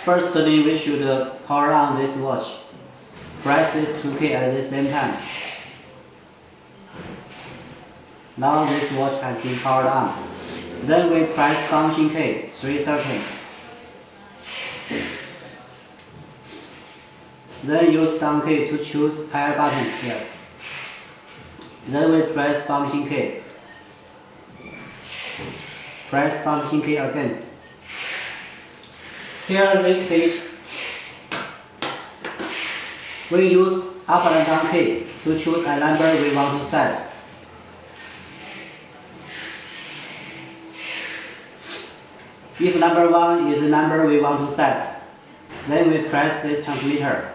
Firstly, we should power on this watch. Press this 2K at the same time. Now this watch has been powered on. Then we press function key 3 seconds. Then use down key to choose higher buttons here. Then we press function key. Press function key again. Here this page, we use up and down key to choose a number we want to set. If number 1 is the number we want to set, then we press this transmitter.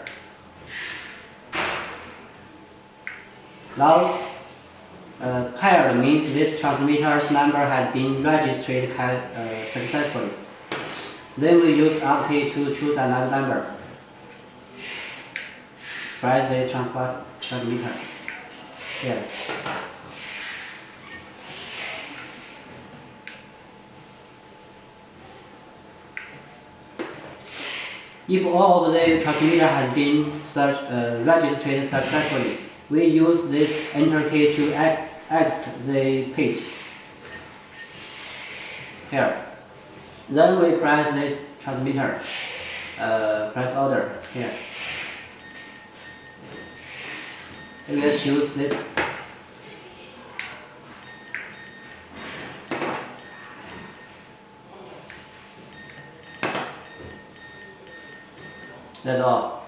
Now, paired means this transmitter's number has been registered successfully. Then we use up key to choose another number. Press the transmitter here. If all of the transmitter has been registered successfully, we use this enter key to exit the page. Here. Then we press this transmitter. Press order here. We will choose this. That's all.